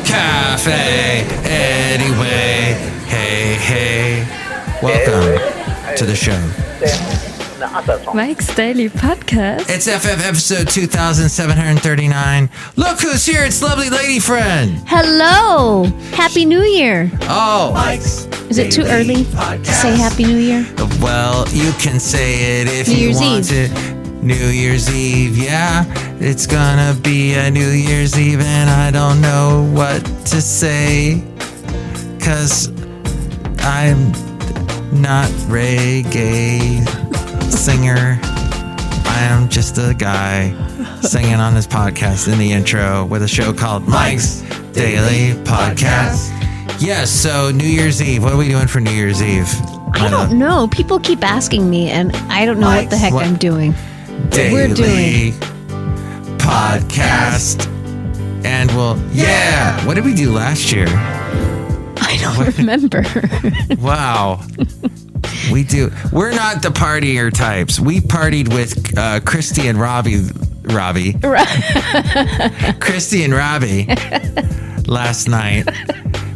Café Anyway. Hey. Welcome to the show. Mike's Daily Podcast. It's FF episode 2739. Look who's here. It's lovely lady friend. Hello. Happy New Year. Oh. Is it too early to say Happy New Year? Well, you can say it if New you Year's want Eve. to. New Year's Eve, yeah. It's gonna be a New Year's Eve and I don't know what to say. 'Cause I'm not reggae singer. I am just a guy singing on this podcast in the intro with a show called Mike's Daily Podcast. Yes, so New Year's Eve. What are we doing for New Year's Eve? I don't know. People keep asking me, and I don't know what the heck I'm doing. We're Daily Podcast. And yeah. What did we do last year? I don't remember. Wow. We're not the partier types. We partied with Christy and Robbie. Christy and Robbie last night.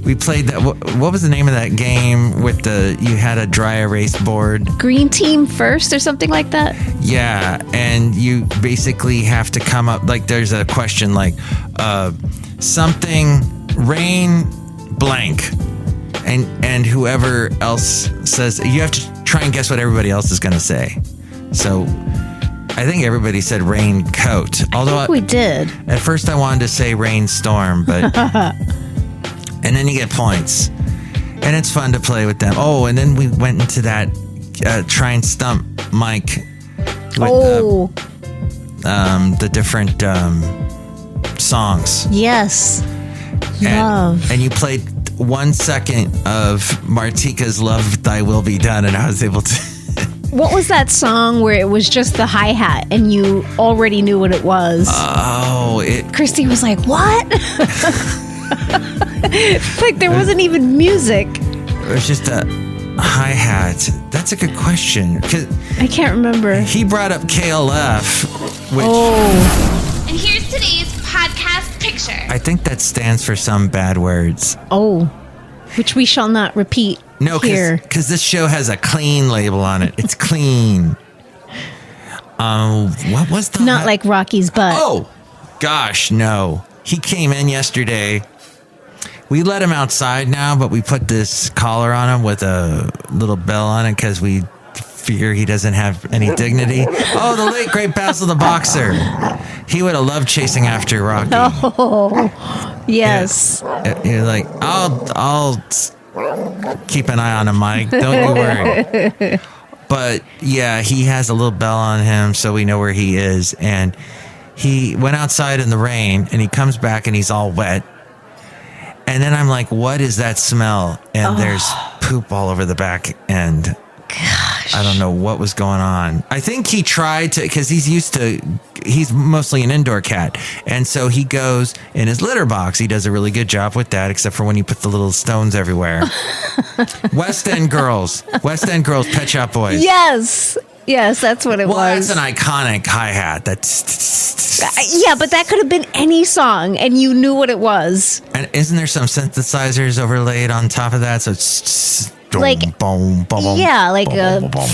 We played that. What was the name of that game with you had a dry erase board? Green team first or something like that? Yeah. And you basically have to come up, like there's a question like something rain blank. And whoever else says, you have to try and guess what everybody else is going to say. So I think everybody said raincoat. Although I think we did. At first I wanted to say rainstorm, but and then you get points. And it's fun to play with them. Oh, and then we went into that try and stump Mike with the different songs. Yes. Love. And you played 1 second of Martika's Love Thy Will Be Done, and I was able to. What was that song where it was just the hi-hat and you already knew what it was? Christy was like, what? Like there wasn't even music. It was just a hi-hat. That's a good question. I can't remember. He brought up KLF, which... And here's today's podcast picture. I think that stands for some bad words. Oh, which we shall not repeat here. Because this show has a clean label on it. It's clean. What was the... Not like Rocky's butt. Oh, gosh, no. He came in yesterday. We let him outside now, but we put this collar on him with a little bell on it because we fear he doesn't have any dignity. Oh, the late great Basil the Boxer. He would have loved chasing after Rocky. Oh, yes. You're like, I'll keep an eye on him, Mike. Don't you worry. But yeah, he has a little bell on him, so we know where he is. And he went outside in the rain, and he comes back, and he's all wet. And then I'm like, what is that smell? And there's poop all over the back end. Gosh. I don't know what was going on. I think he tried to, because he's mostly an indoor cat. And so he goes in his litter box. He does a really good job with that, except for when you put the little stones everywhere. West End Girls, Pet Shop Boys. Yes, that's what it was. Well, that's an iconic hi-hat. Yeah, but that could have been any song, and you knew what it was. And isn't there some synthesizers overlaid on top of that? So it's... Like a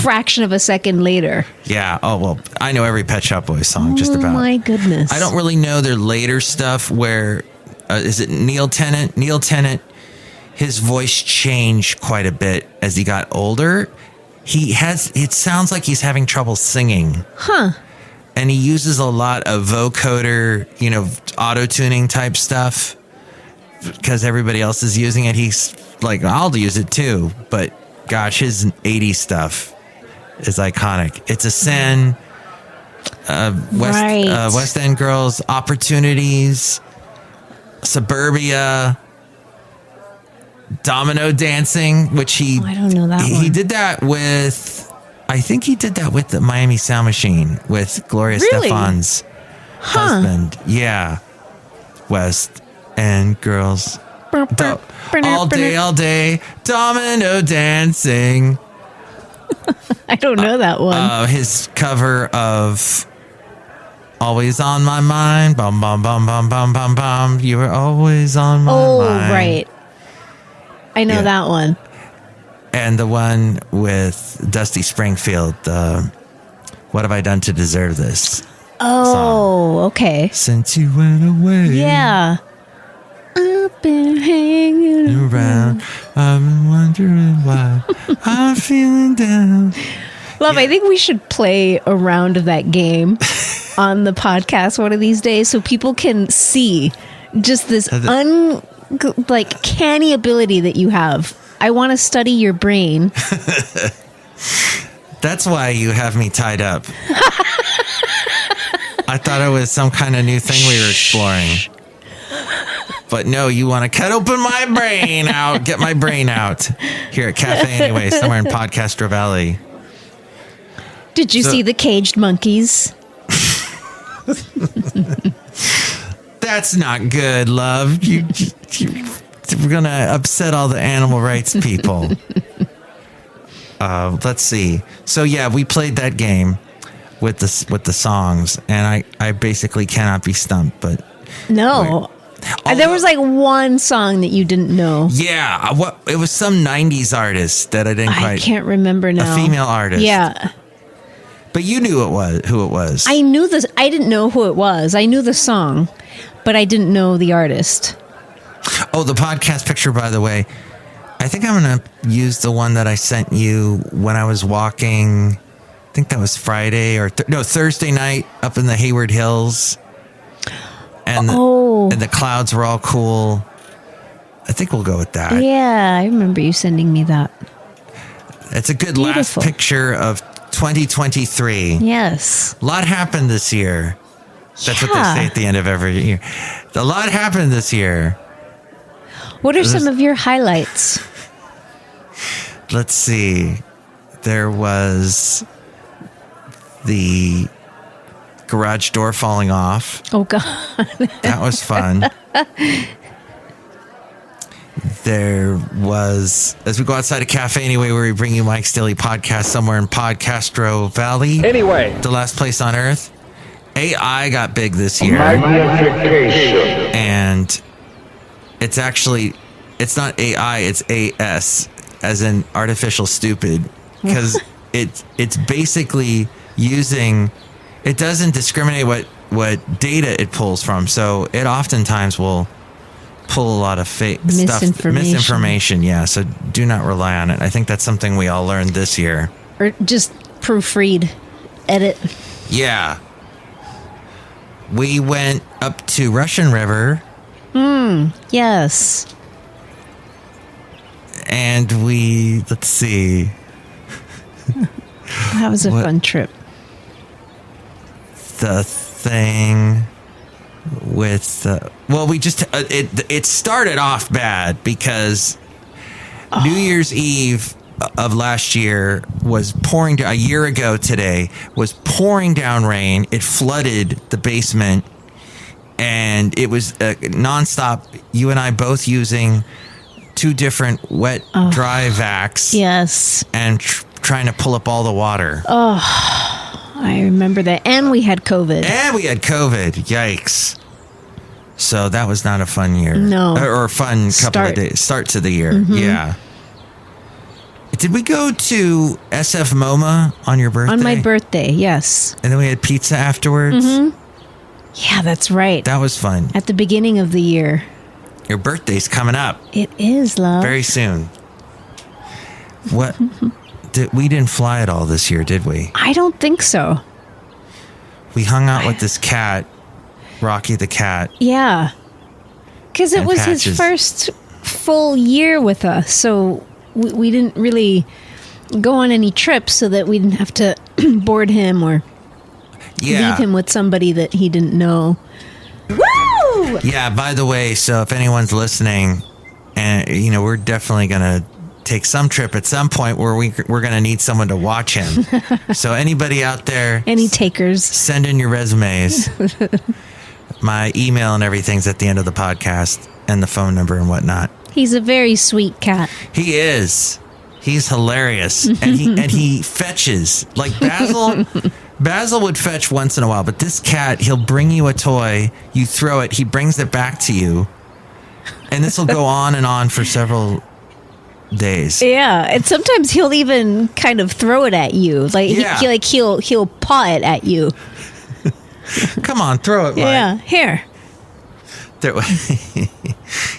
fraction of a second later. Yeah. Oh, well, I know every Pet Shop Boys song just about. Oh, my goodness. I don't really know their later stuff where, is it Neil Tennant? Neil Tennant, his voice changed quite a bit as he got older. It sounds like he's having trouble singing. Huh. And he uses a lot of vocoder, auto-tuning type stuff because everybody else is using it. He's like, I'll use it too, but gosh, his 80s stuff is iconic. It's a Sin, West End Girls, Opportunities, Suburbia, Domino Dancing, which I don't know that one. He did that with, I think he did that with the Miami Sound Machine with Gloria Stefan's husband. Yeah. West End Girls. All day, domino dancing. I don't know that one. His cover of Always on my mind. Bum, bum, bum, bum, bum, bum, bum. You were always on my mind. Oh, right. I know that one. And the one with Dusty Springfield, What Have I Done to Deserve This? Oh, okay. Since you went away. Yeah. I've been hanging around. I've been wondering why I'm feeling down. Love, I think we should play a round of that game on the podcast one of these days so people can see just this canny ability that you have. I want to study your brain. That's why you have me tied up. I thought it was some kind of new thing we were exploring. But no, you want to cut open my brain out, get my brain out here at Café Anyway, somewhere in Podcastro Valley. Did you see the caged monkeys? That's not good, love. We're going to upset all the animal rights people. Let's see. So yeah, we played that game with the songs, and I basically cannot be stumped. But no, there was like one song that you didn't know. Yeah, it was some '90s artist that I didn't quite. I can't remember now. A female artist. Yeah, but you knew who it was. I knew this. I didn't know who it was. I knew the song, but I didn't know the artist. Oh, the podcast picture, by the way. I think I'm going to use the one that I sent you when I was walking. I think that was Friday or Thursday night up in the Hayward Hills. And the clouds were all cool. I think we'll go with that. Yeah, I remember you sending me that. It's a good Beautiful. last picture of 2023. Yes. A lot happened this year. That's what they say at the end of every year. A lot happened this year. What are some of your highlights? Let's see. There was the garage door falling off. Oh, God. That was fun. There was, as we go outside of Café Anyway, where we bring you Mike's Daily Podcast somewhere in Podcastro Valley. Anyway. The last place on earth. AI got big this year. Magnification. And it's not AI, it's AS, as in artificial stupid, because it's basically using, it doesn't discriminate what data it pulls from, so it oftentimes will pull a lot of fake misinformation. Yeah, so do not rely on it. I think that's something we all learned this year. Or just proofread, edit. Yeah. We went up to Russian River. Yes. And let's see. That was a fun trip. The thing with we just it started off bad because New Year's Eve of last year was pouring down. A year ago today was pouring down rain. It flooded the basement, and it was nonstop. You and I both using two different wet, dry vacs. Yes. And trying to pull up all the water. Oh, I remember that. And we had COVID. Yikes. So that was not a fun year. No. Or a fun couple of days. Start to the year. Mm-hmm. Yeah. Did we go to SF MoMA on your birthday? On my birthday, yes. And then we had pizza afterwards? Mm-hmm. Yeah, that's right. That was fun. At the beginning of the year. Your birthday's coming up. It is, love. Very soon. What? We didn't fly at all this year, did we? I don't think so. We hung out with this cat, Rocky the cat. Yeah. Because it was Patches. his first full year with us, so we didn't really go on any trips so that we didn't have to board him or leave him with somebody that he didn't know. Woo! Yeah, by the way, so if anyone's listening, and we're definitely going to take some trip at some point where we're going to need someone to watch him. So anybody out there, any takers, send in your resumes. My email and everything's at the end of the podcast, and the phone number and whatnot. He's a very sweet cat. He is. He's hilarious, and he fetches like Basil. Basil would fetch once in a while, but this cat, he'll bring you a toy, you throw it, he brings it back to you, and this will go on and on for several days. Yeah, and sometimes he'll even kind of throw it at you, like he'll paw it at you. Come on, throw it. Yeah, Mike. Here.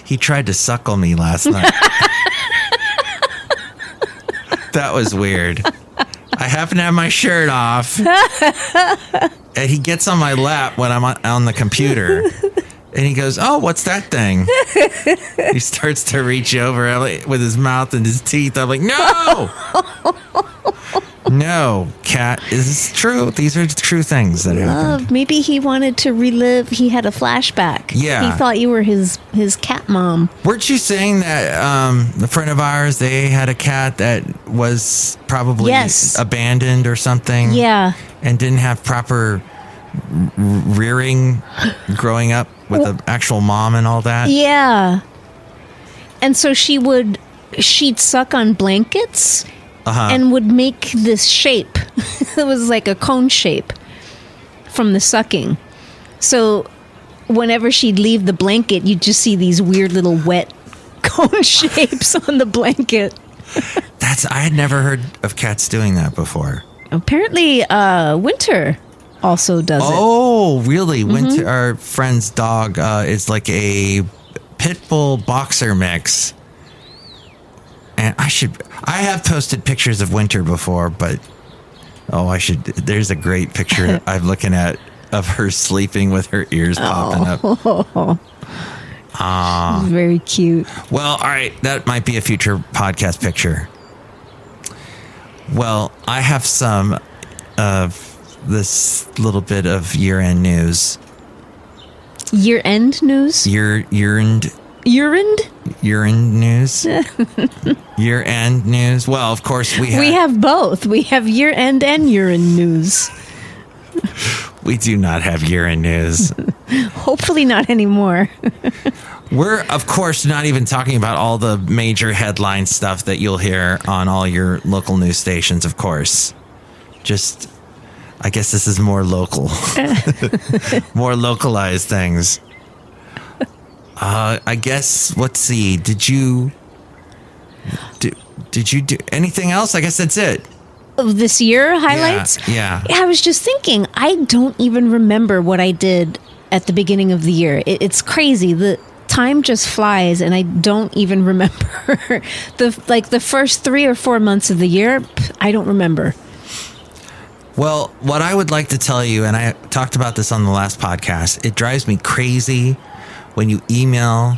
He tried to suckle me last night. That was weird. I happen to have my shirt off, and he gets on my lap when I'm on the computer, and he goes, "Oh, what's that thing?" He starts to reach over with his mouth and his teeth. I'm like, "No, no, cat. Is this true? These are true things that happened." Maybe he wanted to relive. He had a flashback. Yeah, he thought you were his cat mom. Weren't you saying that a friend of ours, they had a cat that was probably abandoned or something? Yeah, and didn't have proper rearing growing up with an actual mom and all that? Yeah. And so she'd suck on blankets and would make this shape. It was like a cone shape from the sucking. So whenever she'd leave the blanket, you'd just see these weird little wet cone shapes on the blanket. I had never heard of cats doing that before. Apparently, Winter also does it. Oh, really? Mm-hmm. Winter, our friend's dog, is like a pit bull boxer mix. And I have posted pictures of Winter before, but there's a great picture I'm looking at of her sleeping with her ears popping up. Very cute. Well, all right, that might be a future podcast picture. Well, I have some of this little bit of year-end news. Year-end news? Year-end news. Year-end news. Well, of course we have both. We have year-end and urine news. We do not have year-end news. Hopefully not anymore. We're, of course, not even talking about all the major headline stuff that you'll hear on all your local news stations, of course. Just, I guess this is more local. More localized things. I guess, let's see. Did you do anything else? I guess that's it. Of this year highlights? Yeah. I was just thinking, I don't even remember what I did at the beginning of the year. It's crazy. The time just flies, and I don't even remember. the first 3 or 4 months of the year, I don't remember. Well, what I would like to tell you, and I talked about this on the last podcast, it drives me crazy when you email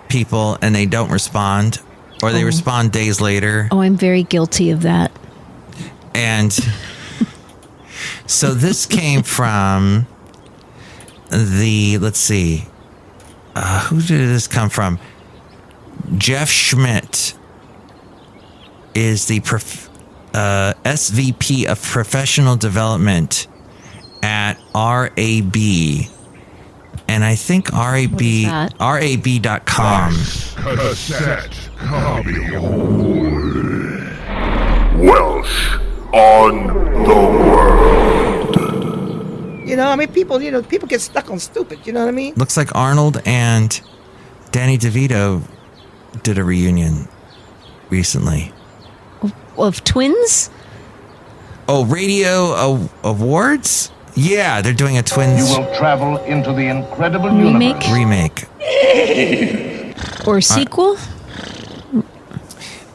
people and they don't respond, or they respond days later. Oh, I'm very guilty of that. And so this came from let's see, who did this come from? Jeff Schmidt is the SVP of Professional Development at RAB. And I think RAB.com. Cassette copy. Welsh on the world. You know, I mean, people get stuck on stupid. You know what I mean? Looks like Arnold and Danny DeVito did a reunion recently. Of twins? Oh, radio awards? Yeah, they're doing a twins. You will travel into the incredible universe. Remake. Or sequel?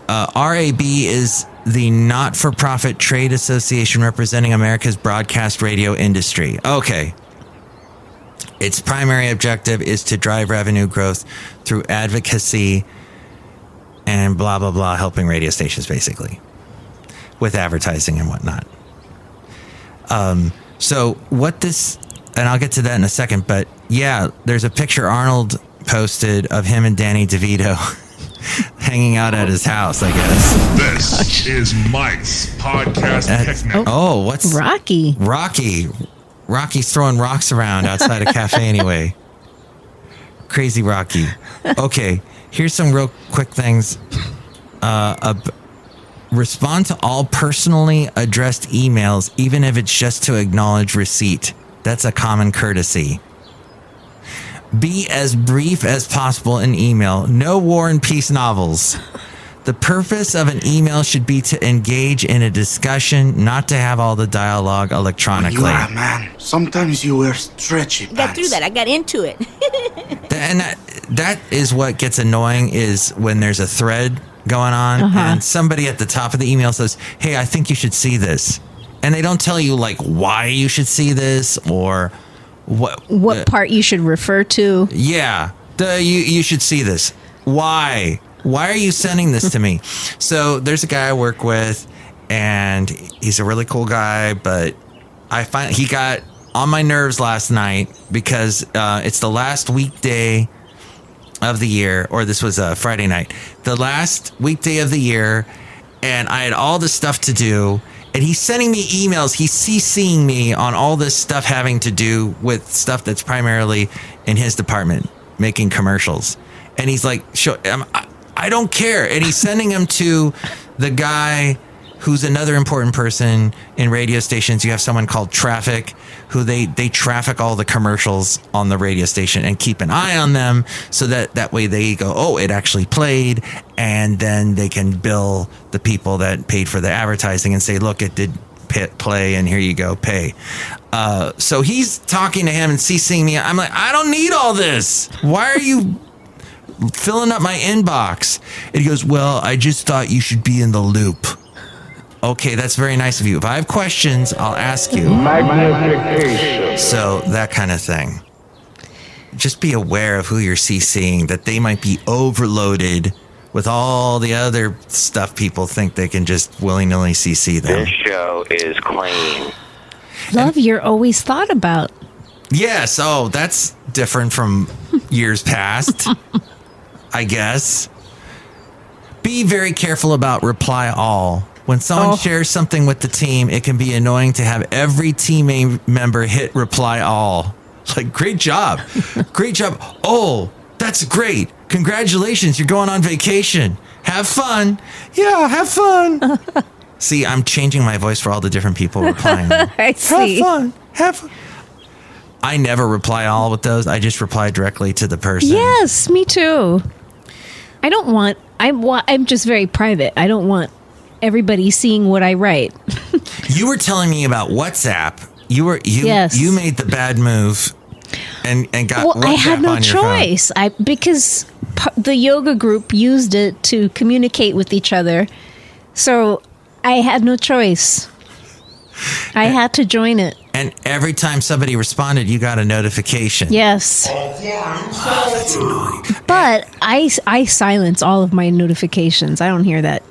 RAB is the not-for-profit trade association representing America's broadcast radio industry. Okay. Its primary objective is to drive revenue growth through advocacy and blah, blah, blah, helping radio stations, basically, with advertising and whatnot. So what this, and I'll get to that in a second, but yeah, there's a picture Arnold posted of him and Danny DeVito hanging out at his house, I guess. This is Mike's podcast technique. Oh, what's Rocky? Rocky's throwing rocks around outside of Café Anyway. Crazy Rocky. Okay, here's some real quick things Respond to all personally addressed emails, even if it's just to acknowledge receipt. That's a common courtesy. Be as brief as possible in email. No War and Peace novels. The purpose of an email should be to engage in a discussion, not to have all the dialogue electronically. You are a man. Sometimes you wear stretchy pants. Got through that. I got into it. And that is what gets annoying, is when there's a thread going on and somebody at the top of the email says, hey, I think you should see this. And they don't tell you like why you should see this or what part you should refer to. Yeah. You should see this. Why? Why are you sending this to me? So there's a guy I work with, and he's a really cool guy, but I find he got on my nerves last night because it's the last weekday of the year, or this was a Friday night, the last weekday of the year, and I had all this stuff to do, and he's sending me emails. He's CCing me on all this stuff having to do with stuff that's primarily in his department, making commercials. And he's like, I don't care. And he's sending them to the guy who's another important person in radio stations. You have someone called Traffic, who they traffic all the commercials on the radio station and keep an eye on them so that way they go, oh, it actually played. And then they can bill the people that paid for the advertising and say, look, it did play and here you go, pay. So he's talking to him and CCing me. I'm like, I don't need all this. Why are you filling up my inbox? And he goes, well, I just thought you should be in the loop. Okay, that's very nice of you. If I have questions, I'll ask you. Magnification. So that kind of thing. Just be aware of who you're CCing, that they might be overloaded with all the other stuff people think they can just willy-nilly CC them. This show is clean. Love, you're always thought about. Yes. Oh, that's different from years past, I guess. Be very careful about reply all. When someone shares something with the team, it can be annoying to have every team member hit reply all. Like, great job. Great job. Oh, that's great. Congratulations. You're going on vacation. Have fun. Yeah, have fun. See, I'm changing my voice for all the different people replying. I see. Have fun. Have fun. I never reply all with those. I just reply directly to the person. Yes, me too. I'm just very private. I don't want everybody seeing what I write. You were telling me about WhatsApp. You made the bad move and got WhatsApp I had no on your choice. Because the yoga group used it to communicate with each other. So I had no choice. I had to join it. And every time somebody responded, you got a notification. Yes. Oh, that's annoying. But I silence all of my notifications. I don't hear that.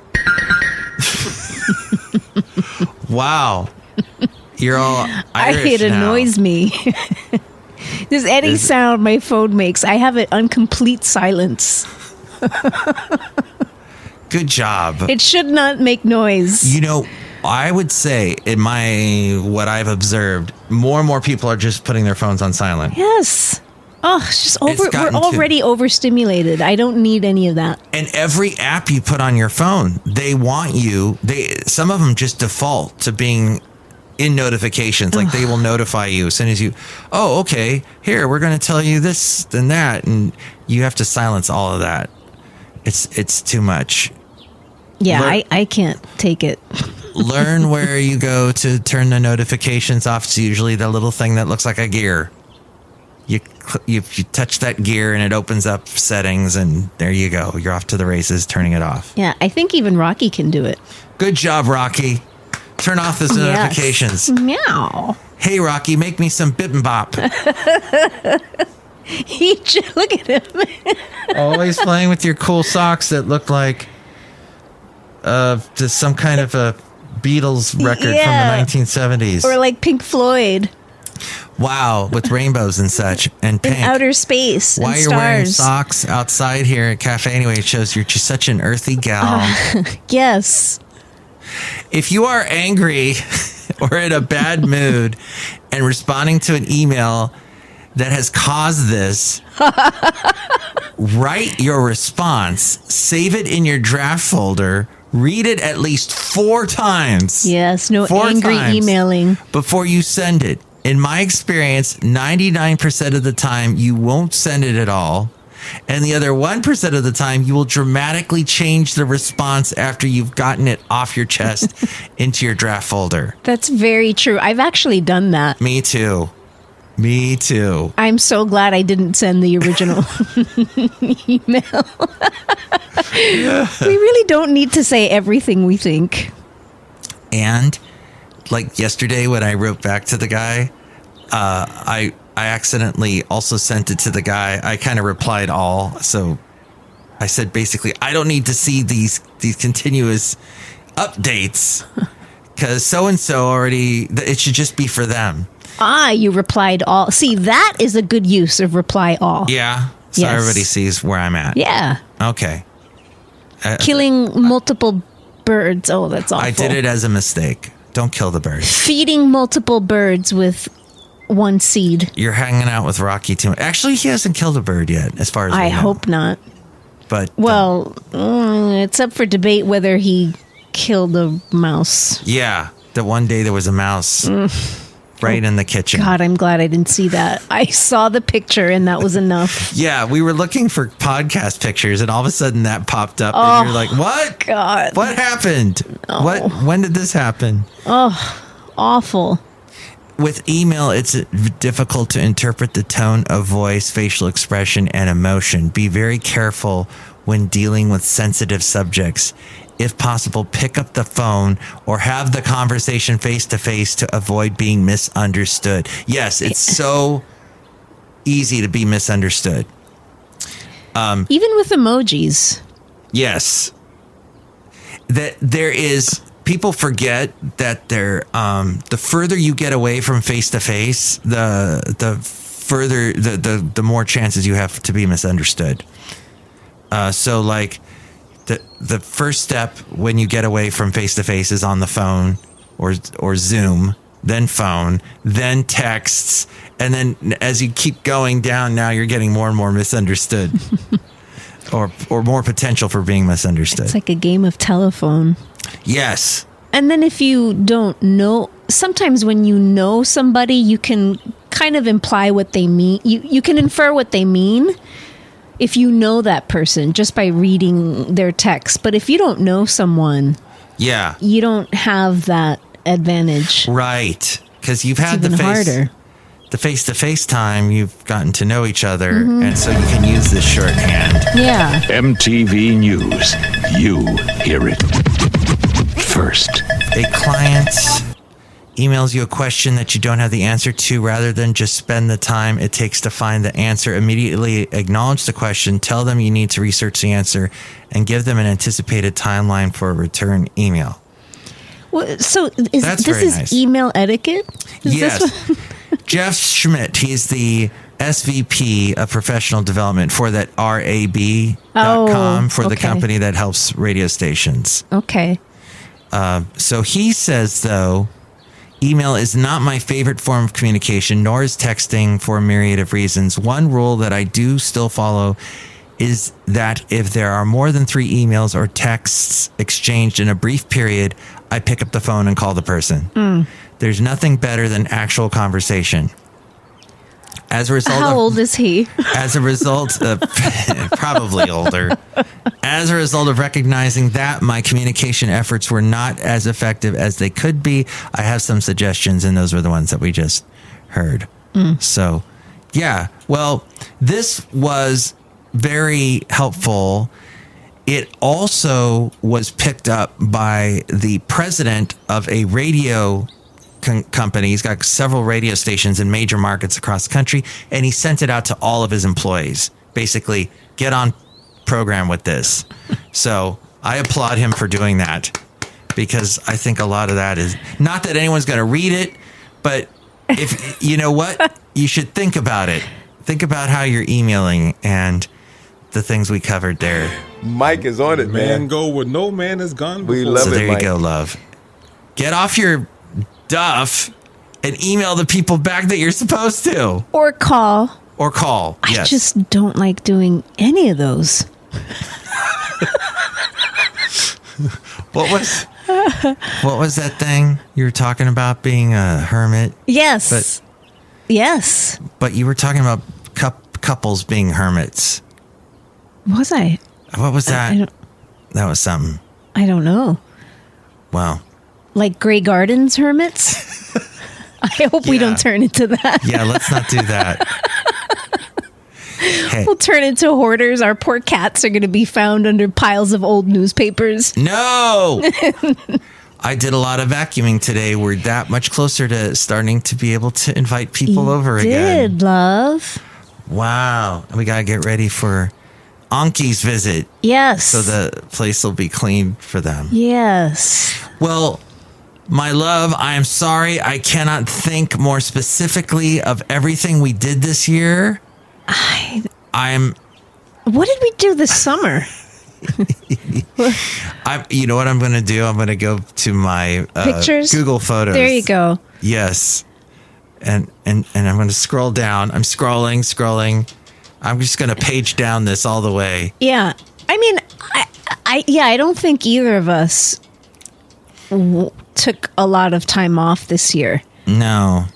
Wow. You're all Irish It annoys me. Just any sound my phone makes, I have it on complete silence. Good job. It should not make noise. You know, I would say what I've observed, more and more people are just putting their phones on silent. Yes. Oh, it's just we're already overstimulated. I don't need any of that. And every app you put on your phone, they want you. Some of them just default to being in notifications. Like they will notify you as soon as you, oh, okay, here, we're going to tell you this and that. And you have to silence all of that. It's too much. Yeah, I can't take it. Learn where you go to turn the notifications off. It's usually the little thing that looks like a gear. You touch that gear and it opens up settings, and there you go. You're off to the races, turning it off. Yeah, I think even Rocky can do it. Good job, Rocky. Turn off those notifications. Meow. Hey, Rocky, make me some bibimbap. Look at him. Always playing with your cool socks that look like just some kind of a Beatles record from the 1970s. Or like Pink Floyd. Wow, with rainbows and such, and pink. In outer space. Why and you're stars. wearing socks outside here at Café Anyway, it shows you're just such an earthy gal. Yes. If you are angry or in a bad mood and responding to an email that has caused this, write your response, save it in your draft folder, read it at least 4 times. Yes, no 4 angry times emailing. before you send it. In my experience, 99% of the time, you won't send it at all. And the other 1% of the time, you will dramatically change the response after you've gotten it off your chest into your draft folder. That's very true. I've actually done that. Me too. Me too. I'm so glad I didn't send the original email. We really don't need to say everything we think. And like yesterday when I wrote back to the guy, I accidentally also sent it to the guy. I kind of replied all. So I said, basically, I don't need to see these continuous updates because so-and-so already, it should just be for them. You replied all. See, that is a good use of reply all. Yeah. So Yes. everybody sees where I'm at. Yeah. Okay. Killing multiple birds. Oh, that's awful. I did it as a mistake. Don't kill the bird. Feeding multiple birds with one seed. You're hanging out with Rocky too much. Actually, he hasn't killed a bird yet, as far as I we know. hope not. But Well, it's up for debate whether he killed a mouse. yeah, that one day there was a mouse right in the kitchen. God, I'm glad I didn't see that. I saw the picture and that was enough. Yeah, we were looking for podcast pictures, and all of a sudden that popped up, and you're like, "What? God. What happened? What? When did this happen?" Awful. With email, it's difficult to interpret the tone of voice, facial expression, and emotion. Be very careful when dealing with sensitive subjects. If possible, pick up the phone or have the conversation face to face to avoid being misunderstood. Yes, it's so easy to be misunderstood. Even with emojis. Yes. That there is, people forget that the further you get away from face to face, the further, the more chances you have to be misunderstood. So like the first step when you get away from face to face is on the phone or Zoom, then phone, then texts. And then as you keep going down, now you're getting more and more misunderstood. or more potential for being misunderstood. It's like a game of telephone. Yes. And then if you don't know, sometimes when you know somebody, you can kind of imply what they mean. You can infer what they mean if you know that person just by reading their text. But if you don't know someone, Yeah. you don't have that advantage. Right. Because you've had It's even harder. the face-to-face time, you've gotten to know each other, and so you can use this shorthand. Yeah. MTV News. You hear it first. A client emails you a question that you don't have the answer to. Rather than just spend the time it takes to find the answer, immediately acknowledge the question, tell them you need to research the answer, and give them an anticipated timeline for a return email. Well, so That's this very is nice. email etiquette? Is Yes. this what- Jeff Schmidt, he's the SVP of professional development for that RAB.com for the okay. company that helps radio stations. Okay. So he says, though, email is not my favorite form of communication, nor is texting, for a myriad of reasons. One rule that I do still follow is that if there are more than 3 emails or texts exchanged in a brief period, I pick up the phone and call the person. There's nothing better than actual conversation. As a result How old is he? As a result of probably older. As a result of recognizing that my communication efforts were not as effective as they could be, I have some suggestions, and those were the ones that we just heard. So, yeah. Well, this was very helpful. It also was picked up by the president of a radio company. He's got several radio stations in major markets across the country, and he sent it out to all of his employees. Basically, get on program with this. So I applaud him for doing that, because I think a lot of that is not that anyone's going to read it, but if you know what, you should think about it. Think about how you're emailing and the things we covered there. Mike is on it, man. Go where no man has gone before. We love So it, there Mike. you go, love. Get off your duff and email the people back that you're supposed to. Or call. Or call. I Yes. just don't like doing any of those. What was that thing you were talking about being a hermit? Yes. Yes. But you were talking about couples being hermits. Was I? What was that? That was something. I don't know. Wow. Like Grey Gardens hermits? I hope we don't turn into that. Yeah, let's not do that. Hey. We'll turn into hoarders. Our poor cats are going to be found under piles of old newspapers. No! I did a lot of vacuuming today. We're that much closer to starting to be able to invite people over again. Did, love. Wow. We got to get ready for Anki's visit. Yes. So the place will be clean for them. Yes. Well, my love, I am sorry. I cannot think more specifically of everything we did this year. What did we do this summer? You know what I'm going to do? I'm going to go to my pictures, Google Photos. There you go. Yes, and I'm going to scroll down. I'm scrolling. I'm just going to page down this all the way. Yeah, I mean, I don't think either of us took a lot of time off this year. No.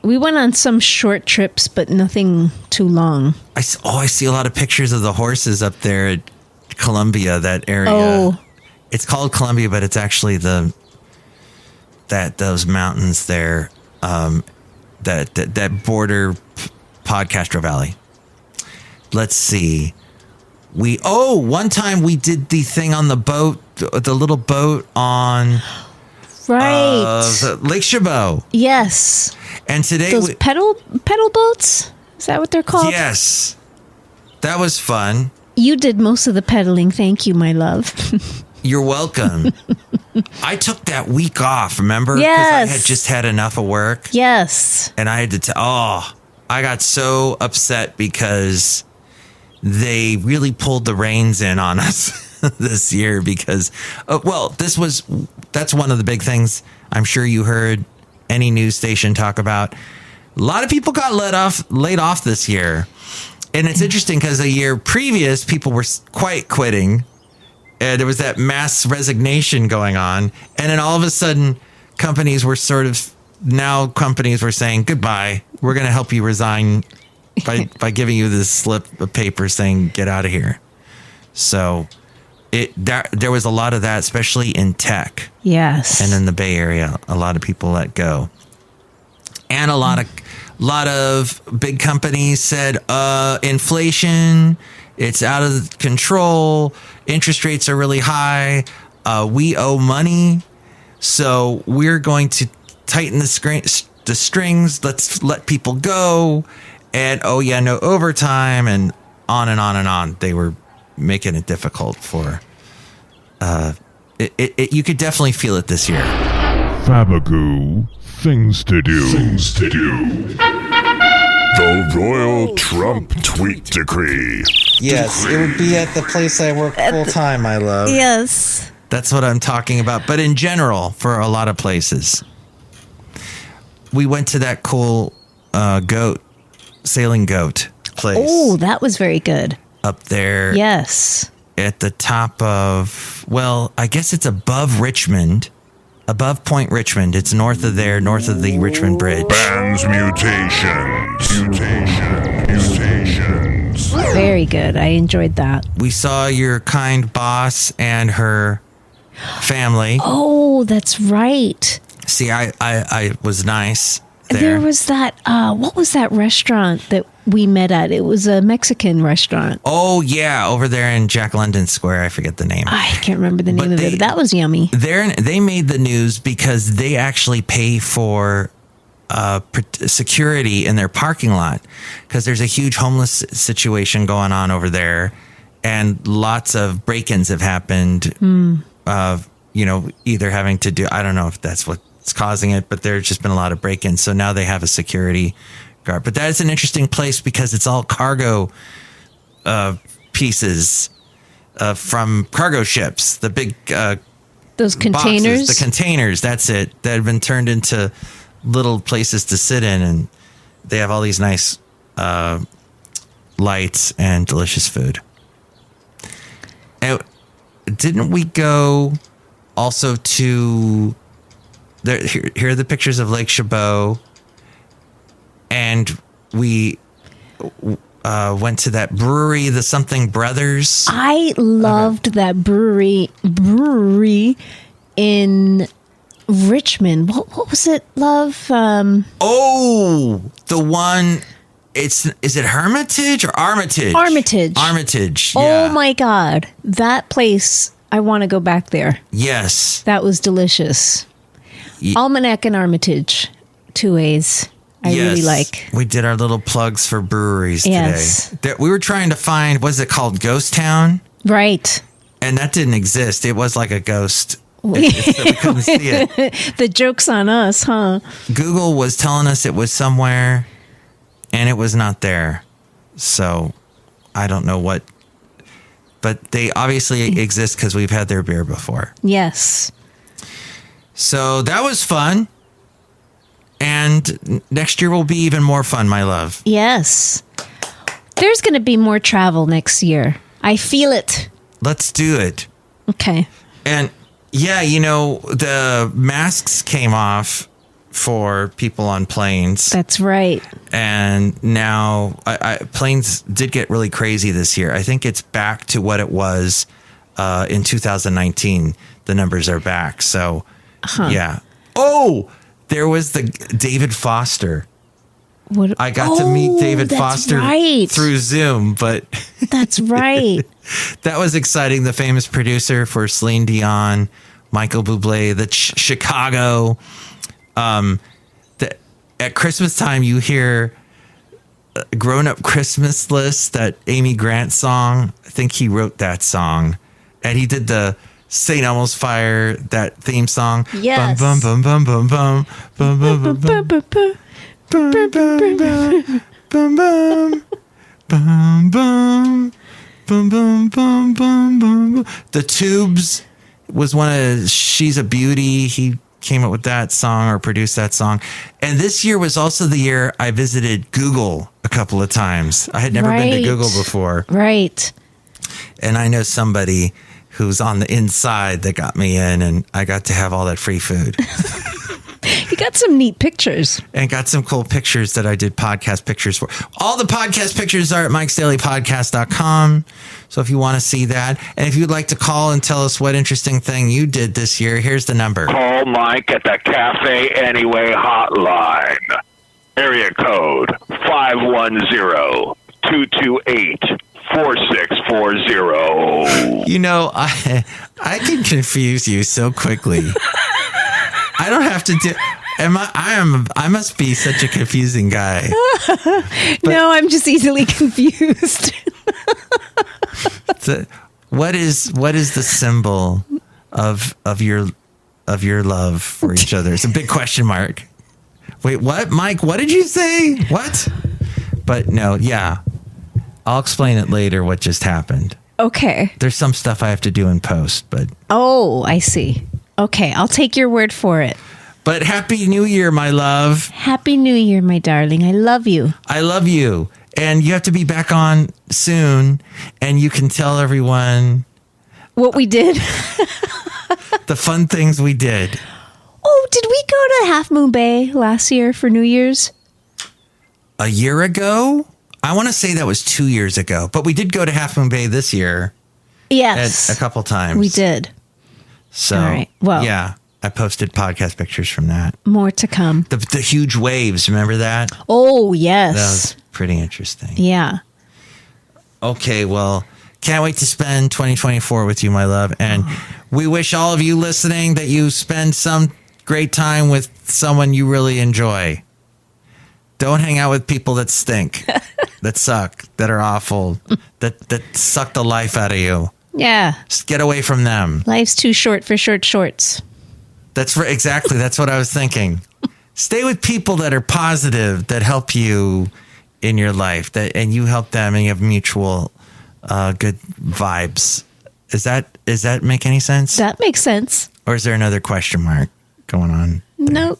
We went on some short trips, but nothing too long. I see a lot of pictures of the horses up there at Columbia, that area. Oh. It's called Columbia, but it's actually those mountains there that border Podcastro Valley. Let's see. One time we did the thing on the boat, the little boat on Lake Chabot. Yes. And today those pedal boats? Is that what they're called? Yes. That was fun. You did most of the pedaling. Thank you, my love. You're welcome. I took that week off, remember? Yes. Because I had just had enough of work. Yes. And I had to I got so upset because they really pulled the reins in on us this year because, that's one of the big things I'm sure you heard any news station talk about. A lot of people got laid off this year. And it's interesting because a year previous, people were quite quitting. And there was that mass resignation going on. And then all of a sudden, companies were saying, goodbye. We're going to help you resign by giving you this slip of paper saying, get out of here. So there was a lot of that, especially in tech. Yes. And in the Bay Area, a lot of people let go. And a lot of big companies said, inflation, it's out of control. Interest rates are really high. We owe money. So we're going to tighten the strings. Let's let people go. And, no overtime, and on and on and on. They were making it difficult for... you could definitely feel it this year. Fabagoo, things to do. The Royal Trump Tweet Decree. Yes, it would be at the place I work full time, my love. Yes. That's what I'm talking about. But in general, for a lot of places. We went to that cool sailing goat place. Oh, that was very good. Up there. Yes. At the top of, I guess it's above Richmond. Above Point Richmond. It's north of the Richmond Bridge. Band's mutations. Very good. I enjoyed that. We saw your kind boss and her family. Oh, that's right. See, I was nice there. There was that, what was that restaurant that we met at? It was a Mexican restaurant. Oh, yeah, over there in Jack London Square. I forget the name. I can't remember the name of it, but that was yummy. They made the news because they actually pay for security in their parking lot because there's a huge homeless situation going on over there, and lots of break-ins have happened. Either having to do, I don't know if that's what's causing it, but there's just been a lot of break-ins. So now they have a security guard. But that is an interesting place because it's all cargo pieces from cargo ships, the big those containers. Boxes, the containers, that's it, that have been turned into little places to sit in, and they have all these nice lights and delicious food. And didn't we go also to here are the pictures of Lake Chabot, and we went to that brewery, the Something Brothers. I loved that brewery in Richmond. What was it, love? The one. Is it Hermitage or Armitage? Armitage. Yeah. Oh my God, that place! I want to go back there. Yes, that was delicious. Almanac and Armitage, 2 A's. I really like. We did our little plugs for breweries yes. today. We were trying to find, what's it called, Ghost Town? Right. And that didn't exist. It was like a ghost. We couldn't see it. The joke's on us, huh? Google was telling us it was somewhere, and it was not there. So I don't know what. But they obviously exist because we've had their beer before. Yes. So that was fun. And next year will be even more fun, my love. Yes. There's going to be more travel next year. I feel it. Let's do it. Okay. And yeah, the masks came off for people on planes. That's right. And now planes did get really crazy this year. I think it's back to what it was in 2019. The numbers are back. So, yeah. Oh, there was the David Foster. I got to meet David Foster through Zoom, but that's right. That was exciting. The famous producer for Celine Dion, Michael Bublé, the Chicago. At Christmas time, you hear Grown Up Christmas List, that Amy Grant song. I think he wrote that song, and he did the St. Elmo's Fire, that theme song. Yes. Bum bum bum bum bum bum bum bum bum bum bum bum bum bum bum bum. The Tubes was one of She's a Beauty. He came up with that song or produced that song. And this year was also the year I visited Google a couple of times. I had never been to Google before. Right. And I know somebody who's on the inside that got me in, and I got to have all that free food. You got some neat pictures. And got some cool pictures that I did podcast pictures for. All the podcast pictures are at MikesDailyPodcast.com. So if you want to see that, and if you'd like to call and tell us what interesting thing you did this year, here's the number. Call Mike at the Café Anyway hotline. Area code 510-228-4640. I can confuse you so quickly. I don't have to do. I must be such a confusing guy. No, I'm just easily confused. What is the symbol of your love for each other? It's a big question mark. Wait, what, Mike? What did you say? What? But no, yeah. I'll explain it later what just happened. Okay. There's some stuff I have to do in post, but... Oh, I see. Okay, I'll take your word for it. But Happy New Year, my love. Happy New Year, my darling. I love you. I love you. And you have to be back on soon, and you can tell everyone... What we did. The fun things we did. Oh, did we go to Half Moon Bay last year for New Year's? A year ago? I want to say that was 2 years ago, but we did go to Half Moon Bay this year. Yes. A couple times. We did. So, all right. Well, yeah, I posted podcast pictures from that. More to come. The huge waves, remember that? Oh, yes. That was pretty interesting. Yeah. Okay, well, can't wait to spend 2024 with you, my love. And we wish all of you listening that you spend some great time with someone you really enjoy. Don't hang out with people that stink, that suck, that are awful, that suck the life out of you. Yeah. Just get away from them. Life's too short for short shorts. That's right. Exactly. That's what I was thinking. Stay with people that are positive, that help you in your life, and you help them, and you have mutual good vibes. Does that make any sense? That makes sense. Or is there another question mark going on there? No.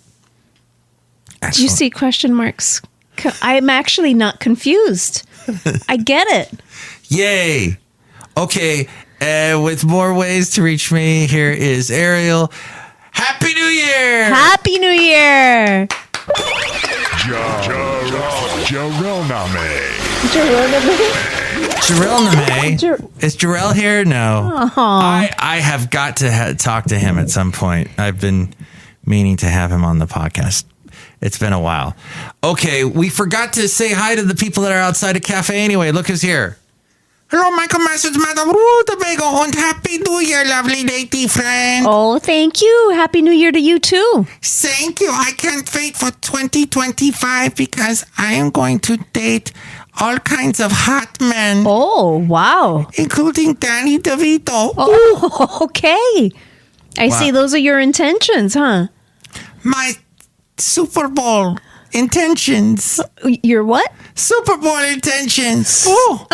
Excellent. Do you see question marks? I'm actually not confused. I get it. Yay. Okay. With more ways to reach me, here is Ariel. Happy New Year! Happy New Year! Jarrell Name. Is Jarrell here? No. I have got to talk to him at some point. I've been meaning to have him on the podcast. It's been a while. Okay, we forgot to say hi to the people that are outside of Café Anyway. Look who's here. Hello, Michael Masters, Madame Rootabega, and Happy New Year, lovely lady friend. Oh, thank you. Happy New Year to you, too. Thank you. I can't wait for 2025 because I am going to date all kinds of hot men. Oh, wow. Including Danny DeVito. Oh, okay. I see those are your intentions, huh? My Super Bowl intentions. Your what? Super Bowl intentions. Oh.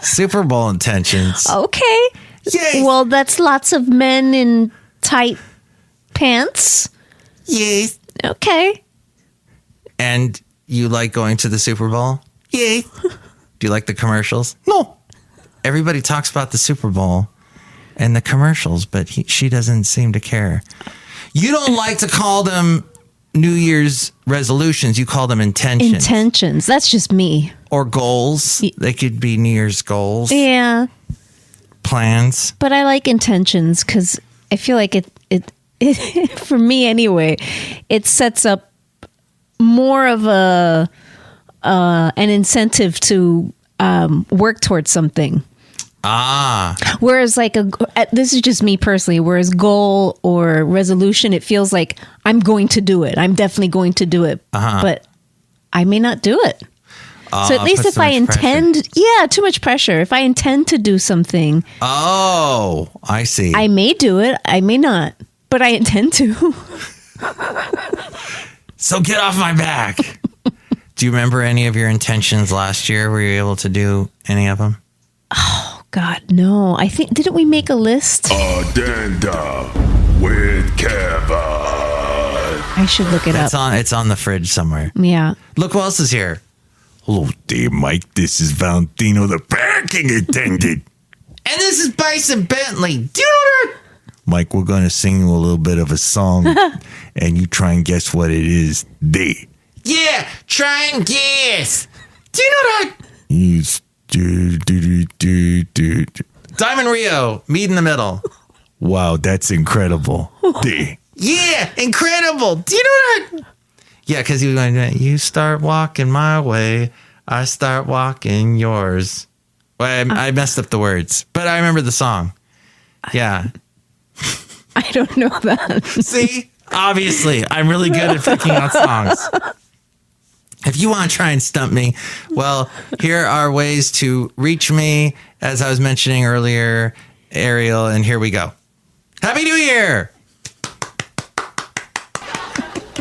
Super Bowl intentions. Okay. Yes. Well, that's lots of men in tight pants. Yes. Okay. And you like going to the Super Bowl? Yes. Do you like the commercials? No. Everybody talks about the Super Bowl and the commercials, but she doesn't seem to care. You don't like to call them New Year's resolutions. You call them intentions. Intentions. That's just me. Or goals. They could be New Year's goals. Yeah. Plans. But I like intentions because I feel like it for me anyway, it sets up more of an incentive to work towards something. Whereas this is just me personally, whereas goal or resolution, it feels like I'm going to do it. I'm definitely going to do it, but I may not do it. So at least if I intend, too much pressure. If I intend to do something. Oh, I see. I may do it. I may not, but I intend to. So get off my back. Do you remember any of your intentions last year? Were you able to do any of them? Oh, God, no. I think, didn't we make a list? Addenda with Kevin. I should look it up. It's on the fridge somewhere. Yeah. Look who else is here. Hello there, Mike. This is Valentino, the parking attendant. And this is Bison Bentley. Do you know that? Mike, we're going to sing you a little bit of a song, and you try and guess what it is. Yeah, try and guess. Do you know that? It's Diamond Rio, meet in the middle. Wow, that's incredible. Yeah, incredible. Do you know that? Yeah, because you were going, you start walking my way, I start walking yours. Well, I messed up the words, but I remember the song. Yeah. I don't know that. See? Obviously, I'm really good at picking out songs. If you want to try and stump me, well, here are ways to reach me, as I was mentioning earlier, Ariel, and here we go. Happy New Year!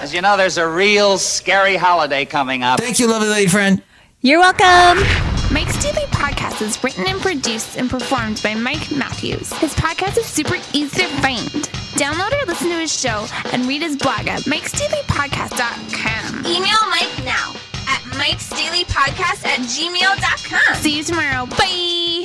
As you know, there's a real scary holiday coming up. Thank you, lovely lady friend. You're welcome. Mike's Daily Podcast is written and produced and performed by Mike Matthews. His podcast is super easy to find. Download or listen to his show and read his blog at MikesDailyPodcast.com. Email Mike now at MikesDailyPodcast@gmail.com. See you tomorrow. Bye!